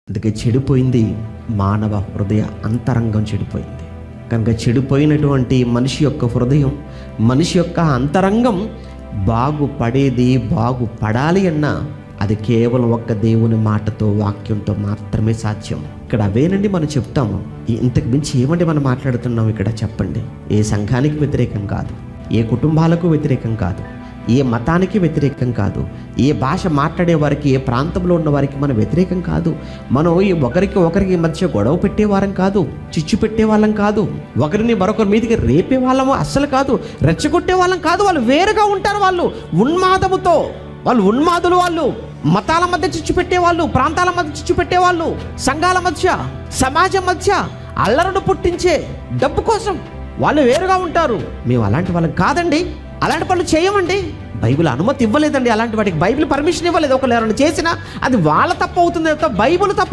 అందుకే చెడిపోయింది మానవ హృదయ అంతరంగం చెడిపోయింది. కనుక చెడిపోయినటువంటి మనిషి యొక్క హృదయం, మనిషి యొక్క అంతరంగం బాగుపడాలి అన్నా అది కేవలం ఒక్క దేవుని మాటతో, వాక్యంతో మాత్రమే సాధ్యం. ఇక్కడ అవేనండి మనం చెప్తాము. ఇంతకు మించి ఏమండి మనం మాట్లాడుతున్నాం ఇక్కడ చెప్పండి? ఏ సంఘానికి వ్యతిరేకం కాదు, ఏ కుటుంబాలకు వ్యతిరేకం కాదు, ఏ మతానికి వ్యతిరేకం కాదు, ఏ భాష మాట్లాడే వారికి, ఏ ప్రాంతంలో ఉన్న వారికి మనం వ్యతిరేకం కాదు. మనం ఒకరికి మధ్య గొడవ పెట్టేవారం కాదు, చిచ్చు పెట్టేవాళ్ళం కాదు, ఒకరిని మరొకరి మీదకి రేపే వాళ్ళము అస్సలు కాదు, రెచ్చగొట్టే వాళ్ళం కాదు. వాళ్ళు వేరుగా ఉంటారు. వాళ్ళు ఉన్మాదముతో, వాళ్ళు ఉన్మాదులు, వాళ్ళు మతాల మధ్య చిచ్చు పెట్టేవాళ్ళు, ప్రాంతాల మధ్య చిచ్చు పెట్టేవాళ్ళు, సంఘాల మధ్య, సమాజం మధ్య అల్లరను పుట్టించే డబ్బు కోసం వాళ్ళు వేరుగా ఉంటారు. మేము అలాంటి వాళ్ళం కాదండి, అలాంటి పనులు చేయమండి. బైబిల్ అనుమతి ఇవ్వలేదండి అలాంటి వాటికి. బైబిల్ పర్మిషన్ ఇవ్వలేదు. ఒకళ్ళు ఎవరైనా చేసినా అది వాళ్ళ తప్పు అవుతుంది, బైబిల్ తప్పు